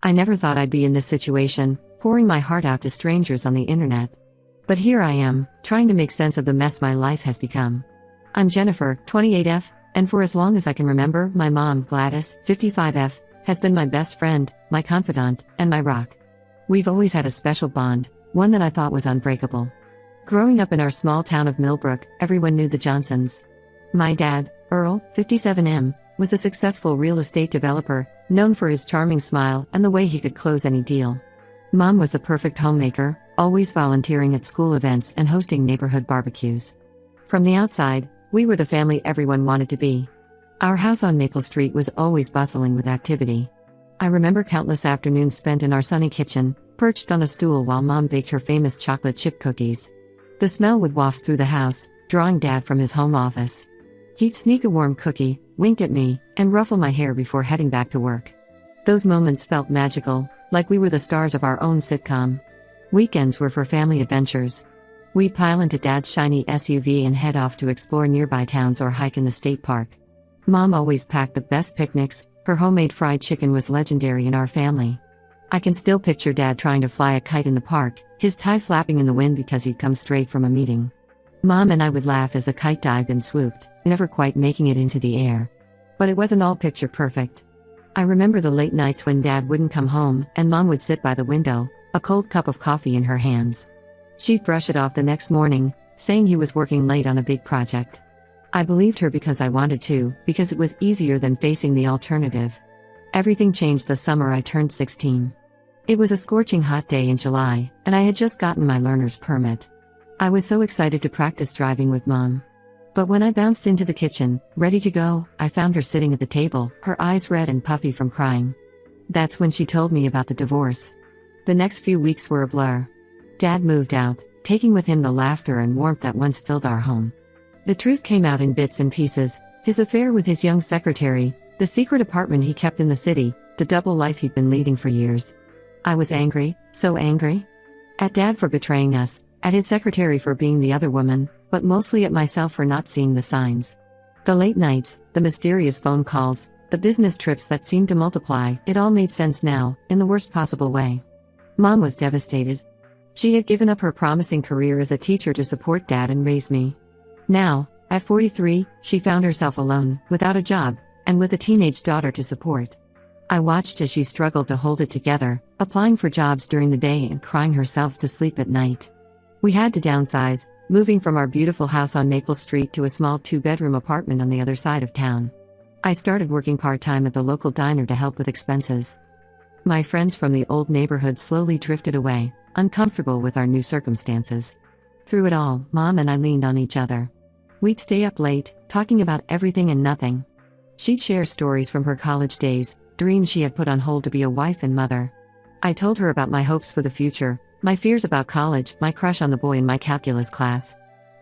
I never thought I'd be in this situation, pouring my heart out to strangers on the internet. But here I am, trying to make sense of the mess my life has become. I'm Jennifer, 28F, and for as long as I can remember, my mom, Gladys, 55F, has been my best friend, my confidant, and my rock. We've always had a special bond, one that I thought was unbreakable. Growing up in our small town of Millbrook, everyone knew the Johnsons. My dad, Earl, 57M, was a successful real estate developer, known for his charming smile and the way he could close any deal. Mom was the perfect homemaker, always volunteering at school events and hosting neighborhood barbecues. From the outside, we were the family everyone wanted to be. Our house on Maple Street was always bustling with activity. I remember countless afternoons spent in our sunny kitchen, perched on a stool while Mom baked her famous chocolate chip cookies. The smell would waft through the house, drawing Dad from his home office. He'd sneak a warm cookie, wink at me, and ruffle my hair before heading back to work. Those moments felt magical, like we were the stars of our own sitcom. Weekends were for family adventures. We'd pile into Dad's shiny SUV and head off to explore nearby towns or hike in the state park. Mom always packed the best picnics. Her homemade fried chicken was legendary in our family. I can still picture Dad trying to fly a kite in the park, his tie flapping in the wind because he'd come straight from a meeting. Mom and I would laugh as the kite dived and swooped, never quite making it into the air. But it wasn't all picture perfect. I remember the late nights when Dad wouldn't come home and Mom would sit by the window, a cold cup of coffee in her hands. She'd brush it off the next morning, saying he was working late on a big project. I believed her because I wanted to, because it was easier than facing the alternative. Everything changed the summer I turned 16. It was a scorching hot day in July, and I had just gotten my learner's permit. I was so excited to practice driving with Mom. But when I bounced into the kitchen, ready to go, I found her sitting at the table, her eyes red and puffy from crying. That's when she told me about the divorce. The next few weeks were a blur. Dad moved out, taking with him the laughter and warmth that once filled our home. The truth came out in bits and pieces: his affair with his young secretary, the secret apartment he kept in the city, the double life he'd been leading for years. I was angry, so angry. At Dad for betraying us, at his secretary for being the other woman, but mostly at myself for not seeing the signs. The late nights, the mysterious phone calls, the business trips that seemed to multiply, it all made sense now, in the worst possible way. Mom was devastated. She had given up her promising career as a teacher to support Dad and raise me. Now, at 43, she found herself alone, without a job, and with a teenage daughter to support. I watched as she struggled to hold it together, applying for jobs during the day and crying herself to sleep at night. We had to downsize, moving from our beautiful house on Maple Street to a small 2-bedroom apartment on the other side of town. I started working part-time at the local diner to help with expenses. My friends from the old neighborhood slowly drifted away, uncomfortable with our new circumstances. Through it all, Mom and I leaned on each other. We'd stay up late, talking about everything and nothing. She'd share stories from her college days, dreams she had put on hold to be a wife and mother. I told her about my hopes for the future, my fears about college, my crush on the boy in my calculus class.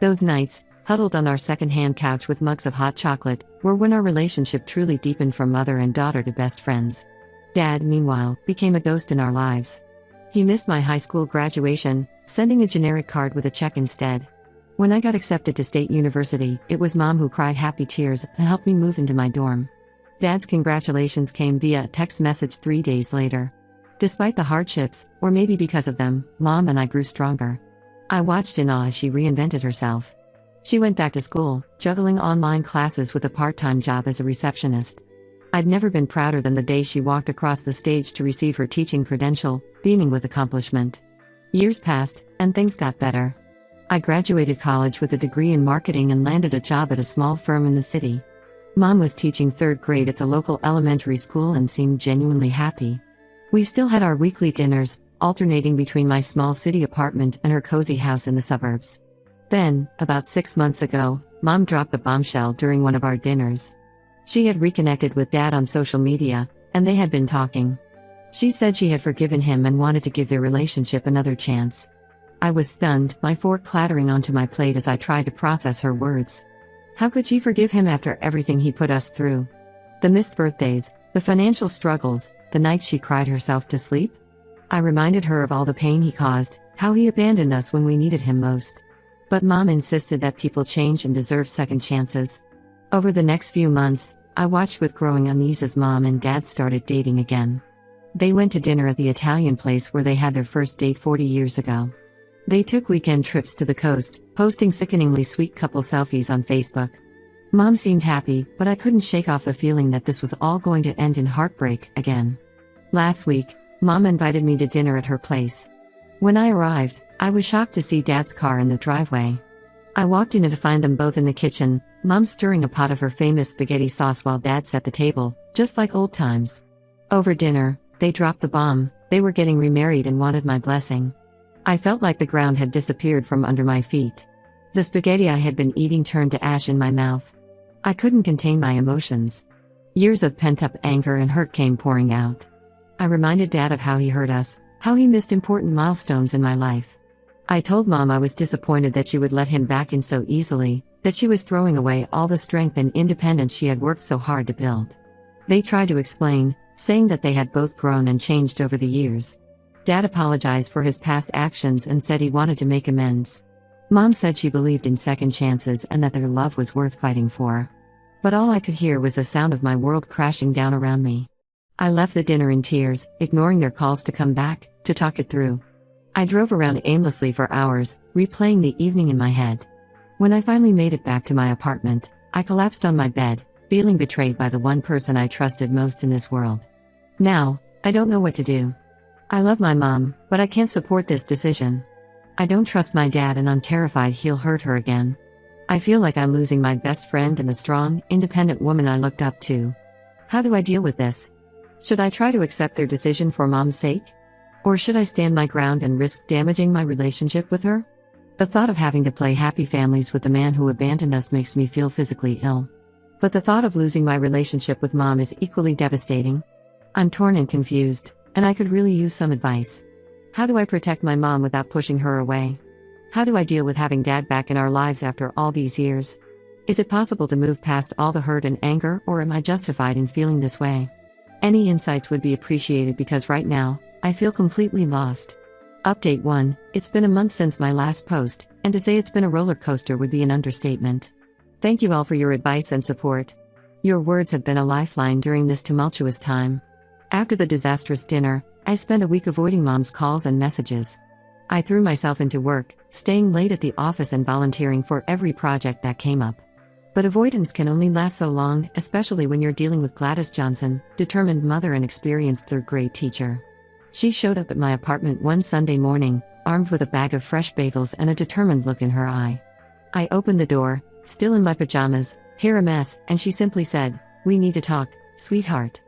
Those nights, huddled on our second-hand couch with mugs of hot chocolate, were when our relationship truly deepened from mother and daughter to best friends. Dad, meanwhile, became a ghost in our lives. He missed my high school graduation, sending a generic card with a check instead. When I got accepted to State University, it was Mom who cried happy tears and helped me move into my dorm. Dad's congratulations came via a text message 3 days later. Despite the hardships, or maybe because of them, Mom and I grew stronger. I watched in awe as she reinvented herself. She went back to school, juggling online classes with a part-time job as a receptionist. I'd never been prouder than the day she walked across the stage to receive her teaching credential, beaming with accomplishment. Years passed, and things got better. I graduated college with a degree in marketing and landed a job at a small firm in the city. Mom was teaching 3rd grade at the local elementary school and seemed genuinely happy. We still had our weekly dinners, alternating between my small city apartment and her cozy house in the suburbs. Then, about 6 months ago, Mom dropped a bombshell during one of our dinners. She had reconnected with Dad on social media, and they had been talking. She said she had forgiven him and wanted to give their relationship another chance. I was stunned, my fork clattering onto my plate as I tried to process her words. How could she forgive him after everything he put us through? The missed birthdays, the financial struggles, the nights she cried herself to sleep? I reminded her of all the pain he caused, how he abandoned us when we needed him most. But Mom insisted that people change and deserve second chances. Over the next few months, I watched with growing unease as Mom and Dad started dating again. They went to dinner at the Italian place where they had their first date 40 years ago. They took weekend trips to the coast, posting sickeningly sweet couple selfies on Facebook. Mom seemed happy, but I couldn't shake off the feeling that this was all going to end in heartbreak again. Last week, Mom invited me to dinner at her place. When I arrived, I was shocked to see Dad's car in the driveway. I walked in to find them both in the kitchen, Mom stirring a pot of her famous spaghetti sauce while Dad set the table, just like old times. Over dinner, they dropped the bomb. They were getting remarried and wanted my blessing. I felt like the ground had disappeared from under my feet. The spaghetti I had been eating turned to ash in my mouth. I couldn't contain my emotions. Years of pent-up anger and hurt came pouring out. I reminded Dad of how he hurt us, how he missed important milestones in my life. I told Mom I was disappointed that she would let him back in so easily, that she was throwing away all the strength and independence she had worked so hard to build. They tried to explain, saying that they had both grown and changed over the years. Dad apologized for his past actions and said he wanted to make amends. Mom said she believed in second chances and that their love was worth fighting for. But all I could hear was the sound of my world crashing down around me. I left the dinner in tears, ignoring their calls to come back, to talk it through. I drove around aimlessly for hours, replaying the evening in my head. When I finally made it back to my apartment, I collapsed on my bed, feeling betrayed by the one person I trusted most in this world. Now, I don't know what to do. I love my mom, but I can't support this decision. I don't trust my dad and I'm terrified he'll hurt her again. I feel like I'm losing my best friend and the strong, independent woman I looked up to. How do I deal with this? Should I try to accept their decision for Mom's sake? Or should I stand my ground and risk damaging my relationship with her? The thought of having to play happy families with the man who abandoned us makes me feel physically ill. But the thought of losing my relationship with Mom is equally devastating. I'm torn and confused, and I could really use some advice. How do I protect my mom without pushing her away? How do I deal with having Dad back in our lives after all these years? Is it possible to move past all the hurt and anger, or am I justified in feeling this way? Any insights would be appreciated because right now, I feel completely lost. Update 1, it's been a month since my last post, and to say it's been a roller coaster would be an understatement. Thank you all for your advice and support. Your words have been a lifeline during this tumultuous time. After the disastrous dinner, I spent a week avoiding Mom's calls and messages. I threw myself into work, staying late at the office and volunteering for every project that came up. But avoidance can only last so long, especially when you're dealing with Gladys Johnson, determined mother and experienced third-grade teacher. She showed up at my apartment one Sunday morning, armed with a bag of fresh bagels and a determined look in her eye. I opened the door, still in my pajamas, hair a mess, and she simply said, "We need to talk, sweetheart."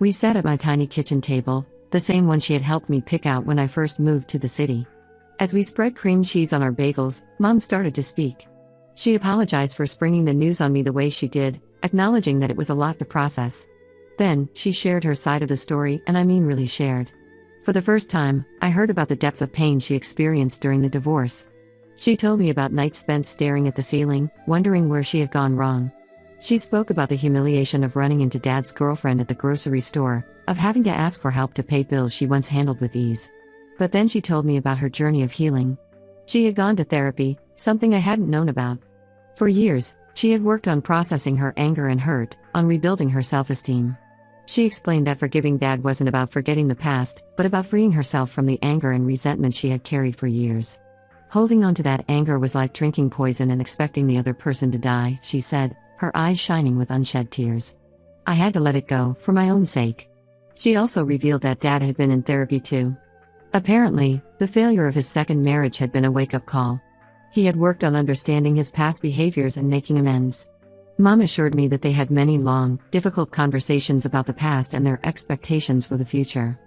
We sat at my tiny kitchen table, the same one she had helped me pick out when I first moved to the city. As we spread cream cheese on our bagels, Mom started to speak. She apologized for springing the news on me the way she did, acknowledging that it was a lot to process. Then, she shared her side of the story, and I mean really shared. For the first time, I heard about the depth of pain she experienced during the divorce. She told me about nights spent staring at the ceiling, wondering where she had gone wrong. She spoke about the humiliation of running into Dad's girlfriend at the grocery store, of having to ask for help to pay bills she once handled with ease. But then she told me about her journey of healing. She had gone to therapy, something I hadn't known about. For years, she had worked on processing her anger and hurt, on rebuilding her self-esteem. She explained that forgiving Dad wasn't about forgetting the past, but about freeing herself from the anger and resentment she had carried for years. Holding on to that anger was like drinking poison and expecting the other person to die, she said, her eyes shining with unshed tears. I had to let it go, for my own sake. She also revealed that Dad had been in therapy too. Apparently, the failure of his second marriage had been a wake-up call. He had worked on understanding his past behaviors and making amends. Mom assured me that they had many long, difficult conversations about the past and their expectations for the future.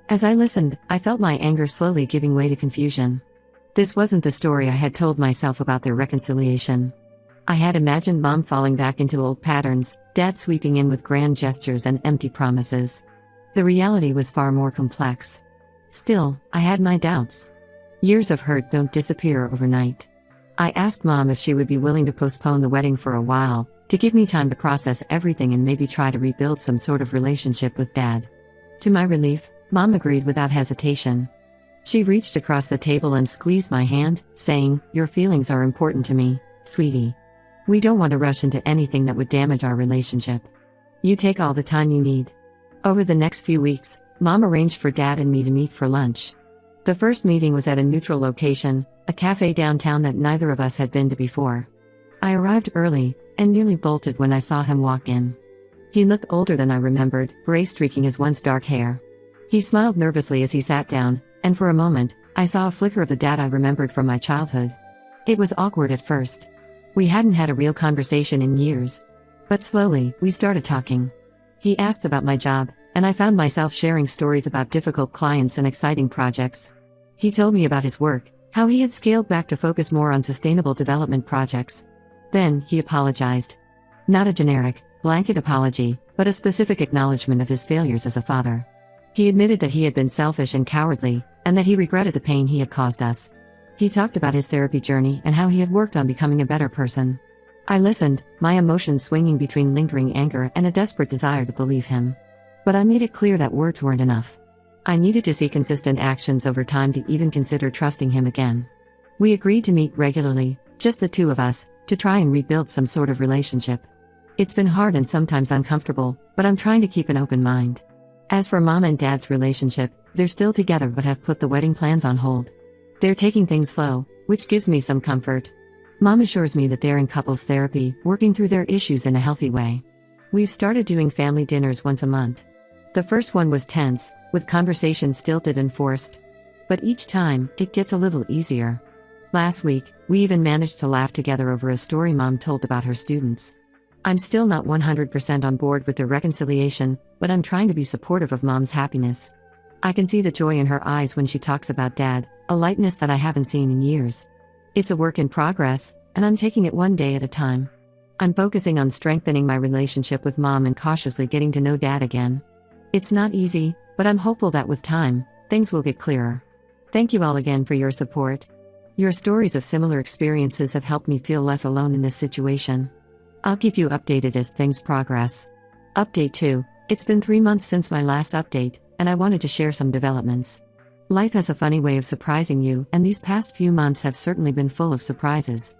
As I listened, I felt my anger slowly giving way to confusion. This wasn't the story I had told myself about their reconciliation. I had imagined Mom falling back into old patterns, Dad sweeping in with grand gestures and empty promises. The reality was far more complex. Still, I had my doubts. Years of hurt don't disappear overnight. I asked Mom if she would be willing to postpone the wedding for a while, to give me time to process everything and maybe try to rebuild some sort of relationship with Dad. To my relief, Mom agreed without hesitation. She reached across the table and squeezed my hand, saying, "Your feelings are important to me, sweetie. We don't want to rush into anything that would damage our relationship. You take all the time you need." Over the next few weeks, Mom arranged for Dad and me to meet for lunch. The first meeting was at a neutral location, a cafe downtown that neither of us had been to before. I arrived early, and nearly bolted when I saw him walk in. He looked older than I remembered, gray streaking his once dark hair. He smiled nervously as he sat down, and for a moment, I saw a flicker of the Dad I remembered from my childhood. It was awkward at first. We hadn't had a real conversation in years. But slowly, we started talking. He asked about my job, and I found myself sharing stories about difficult clients and exciting projects. He told me about his work, how he had scaled back to focus more on sustainable development projects. Then, he apologized. Not a generic, blanket apology, but a specific acknowledgement of his failures as a father. He admitted that he had been selfish and cowardly, and that he regretted the pain he had caused us. He talked about his therapy journey and how he had worked on becoming a better person. I listened, my emotions swinging between lingering anger and a desperate desire to believe him. But I made it clear that words weren't enough. I needed to see consistent actions over time to even consider trusting him again. We agreed to meet regularly, just the two of us, to try and rebuild some sort of relationship. It's been hard and sometimes uncomfortable, but I'm trying to keep an open mind. As for Mom and Dad's relationship, they're still together but have put the wedding plans on hold. They're taking things slow, which gives me some comfort. Mom assures me that they're in couples therapy, working through their issues in a healthy way. We've started doing family dinners once a month. The first one was tense, with conversation stilted and forced. But each time, it gets a little easier. Last week, we even managed to laugh together over a story Mom told about her students. I'm still not 100% on board with the reconciliation, but I'm trying to be supportive of Mom's happiness. I can see the joy in her eyes when she talks about Dad, a lightness that I haven't seen in years. It's a work in progress, and I'm taking it one day at a time. I'm focusing on strengthening my relationship with Mom and cautiously getting to know Dad again. It's not easy, but I'm hopeful that with time, things will get clearer. Thank you all again for your support. Your stories of similar experiences have helped me feel less alone in this situation. I'll keep you updated as things progress. Update 2. It's been 3 months since my last update, and I wanted to share some developments. Life has a funny way of surprising you, and these past few months have certainly been full of surprises.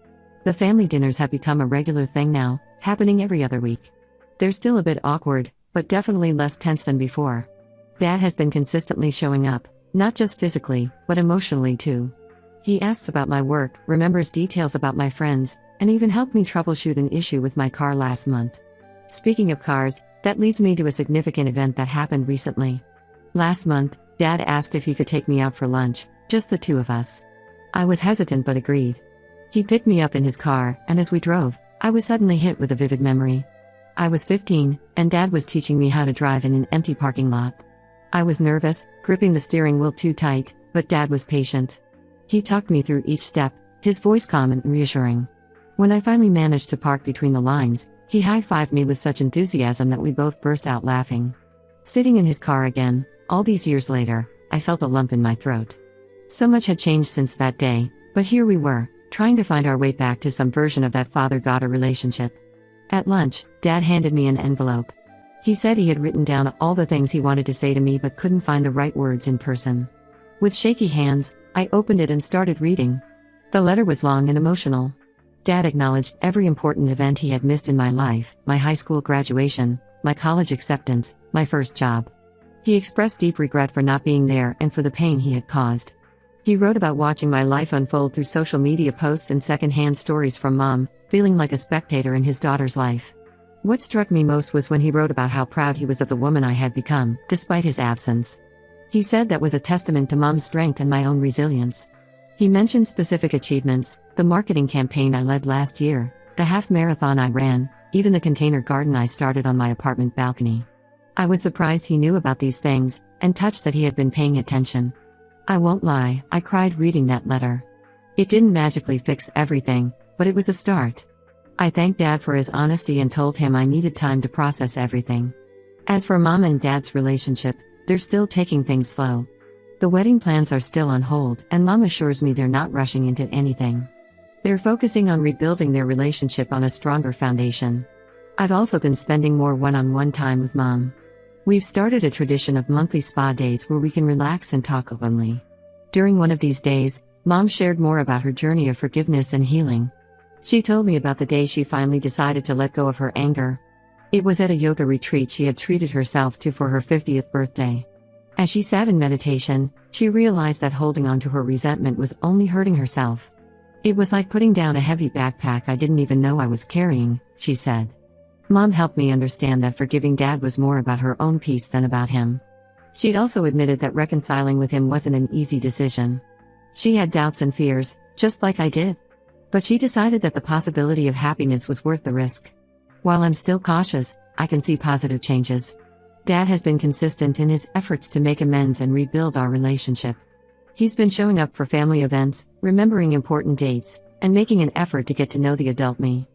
The family dinners have become a regular thing now, happening every other week. They're still a bit awkward, but definitely less tense than before. Dad has been consistently showing up, not just physically, but emotionally too. He asks about my work, remembers details about my friends, and even helped me troubleshoot an issue with my car last month. Speaking of cars, that leads me to a significant event that happened recently. Last month, Dad asked if he could take me out for lunch, just the two of us. I was hesitant but agreed. He picked me up in his car, and as we drove, I was suddenly hit with a vivid memory. I was 15, and Dad was teaching me how to drive in an empty parking lot. I was nervous, gripping the steering wheel too tight, but Dad was patient. He talked me through each step, his voice calm and reassuring. When I finally managed to park between the lines, he high-fived me with such enthusiasm that we both burst out laughing. Sitting in his car again, all these years later, I felt a lump in my throat. So much had changed since that day, but here we were, trying to find our way back to some version of that father-daughter relationship. At lunch, Dad handed me an envelope. He said he had written down all the things he wanted to say to me but couldn't find the right words in person. With shaky hands, I opened it and started reading. The letter was long and emotional. Dad acknowledged every important event he had missed in my life, my high school graduation, my college acceptance, my first job. He expressed deep regret for not being there and for the pain he had caused. He wrote about watching my life unfold through social media posts and second-hand stories from Mom, feeling like a spectator in his daughter's life. What struck me most was when he wrote about how proud he was of the woman I had become, despite his absence. He said that was a testament to Mom's strength and my own resilience. He mentioned specific achievements, the marketing campaign I led last year, the half marathon I ran, even the container garden I started on my apartment balcony. I was surprised he knew about these things, and touched that he had been paying attention. I won't lie, I cried reading that letter. It didn't magically fix everything, but it was a start. I thanked Dad for his honesty and told him I needed time to process everything. As for Mom and Dad's relationship, they're still taking things slow. The wedding plans are still on hold, and Mom assures me they're not rushing into anything. They're focusing on rebuilding their relationship on a stronger foundation. I've also been spending more one-on-one time with Mom. We've started a tradition of monthly spa days where we can relax and talk openly. During one of these days, Mom shared more about her journey of forgiveness and healing. She told me about the day she finally decided to let go of her anger. It was at a yoga retreat she had treated herself to for her 50th birthday. As she sat in meditation, she realized that holding on to her resentment was only hurting herself. It was like putting down a heavy backpack I didn't even know I was carrying, she said. Mom helped me understand that forgiving Dad was more about her own peace than about him. She'd also admitted that reconciling with him wasn't an easy decision. She had doubts and fears, just like I did. But she decided that the possibility of happiness was worth the risk. While I'm still cautious, I can see positive changes. Dad has been consistent in his efforts to make amends and rebuild our relationship. He's been showing up for family events, remembering important dates, and making an effort to get to know the adult me.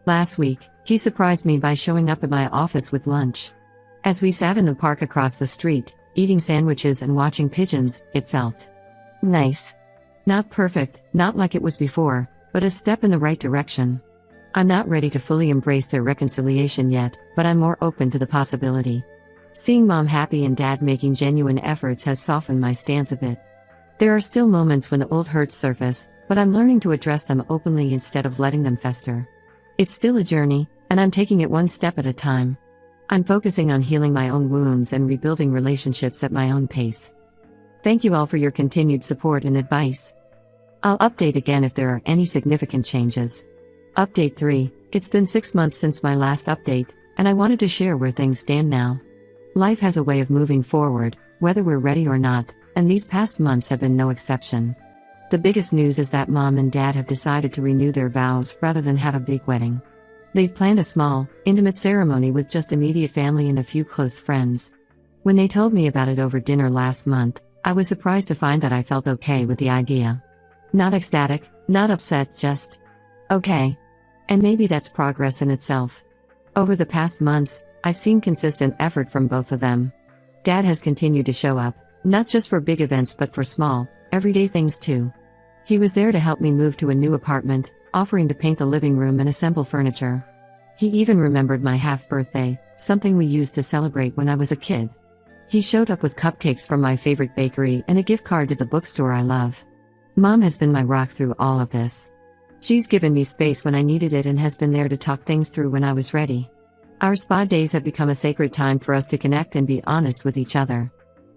Last week, he surprised me by showing up at my office with lunch. As we sat in the park across the street, eating sandwiches and watching pigeons, it felt nice. Not perfect, not like it was before, but a step in the right direction. I'm not ready to fully embrace their reconciliation yet, but I'm more open to the possibility. Seeing Mom happy and Dad making genuine efforts has softened my stance a bit. There are still moments when old hurts surface, but I'm learning to address them openly instead of letting them fester. It's still a journey, and I'm taking it one step at a time. I'm focusing on healing my own wounds and rebuilding relationships at my own pace. Thank you all for your continued support and advice. I'll update again if there are any significant changes. Update 3, it's been 6 months since my last update, and I wanted to share where things stand now. Life has a way of moving forward, whether we're ready or not, and these past months have been no exception. The biggest news is that Mom and Dad have decided to renew their vows rather than have a big wedding. They've planned a small, intimate ceremony with just immediate family and a few close friends. When they told me about it over dinner last month, I was surprised to find that I felt okay with the idea. Not ecstatic, not upset, just okay. And maybe that's progress in itself. Over the past months, I've seen consistent effort from both of them. Dad has continued to show up, not just for big events but for small, everyday things too. He was there to help me move to a new apartment, offering to paint the living room and assemble furniture. He even remembered my half-birthday, something we used to celebrate when I was a kid. He showed up with cupcakes from my favorite bakery and a gift card to the bookstore I love. Mom has been my rock through all of this. She's given me space when I needed it and has been there to talk things through when I was ready. Our spa days have become a sacred time for us to connect and be honest with each other.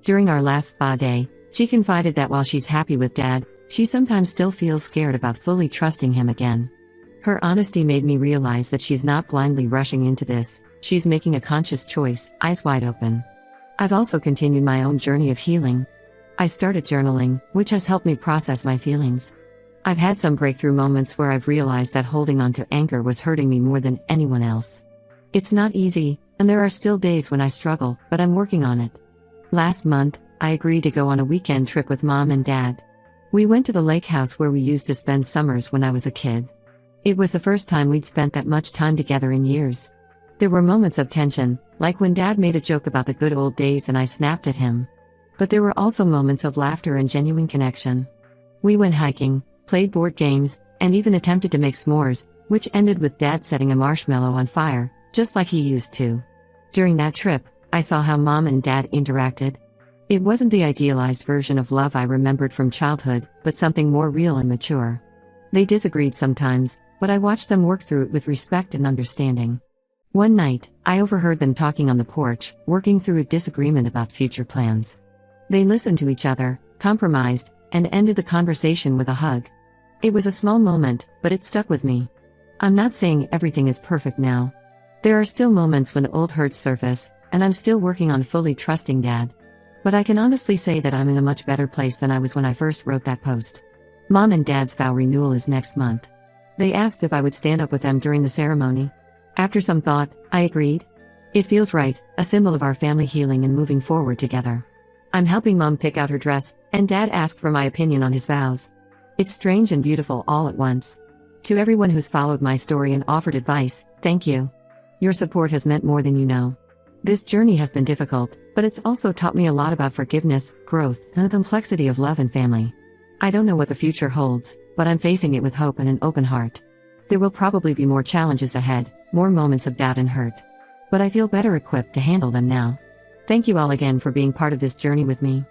During our last spa day, she confided that while she's happy with Dad, she sometimes still feels scared about fully trusting him again. Her honesty made me realize that she's not blindly rushing into this, she's making a conscious choice, eyes wide open. I've also continued my own journey of healing. I started journaling, which has helped me process my feelings. I've had some breakthrough moments where I've realized that holding on to anger was hurting me more than anyone else. It's not easy, and there are still days when I struggle, but I'm working on it. Last month, I agreed to go on a weekend trip with Mom and Dad. We went to the lake house where we used to spend summers when I was a kid. It was the first time we'd spent that much time together in years. There were moments of tension, like when Dad made a joke about the good old days and I snapped at him. But there were also moments of laughter and genuine connection. We went hiking, played board games, and even attempted to make s'mores, which ended with Dad setting a marshmallow on fire, just like he used to. During that trip, I saw how Mom and Dad interacted. It wasn't the idealized version of love I remembered from childhood, but something more real and mature. They disagreed sometimes, but I watched them work through it with respect and understanding. One night, I overheard them talking on the porch, working through a disagreement about future plans. They listened to each other, compromised, and ended the conversation with a hug. It was a small moment, but it stuck with me. I'm not saying everything is perfect now. There are still moments when old hurts surface, and I'm still working on fully trusting Dad. But I can honestly say that I'm in a much better place than I was when I first wrote that post. Mom and Dad's vow renewal is next month. They asked if I would stand up with them during the ceremony. After some thought, I agreed. It feels right, a symbol of our family healing and moving forward together. I'm helping Mom pick out her dress, and Dad asked for my opinion on his vows. It's strange and beautiful all at once. To everyone who's followed my story and offered advice, thank you. Your support has meant more than you know. This journey has been difficult, but it's also taught me a lot about forgiveness, growth, and the complexity of love and family. I don't know what the future holds, but I'm facing it with hope and an open heart. There will probably be more challenges ahead, more moments of doubt and hurt. But I feel better equipped to handle them now. Thank you all again for being part of this journey with me.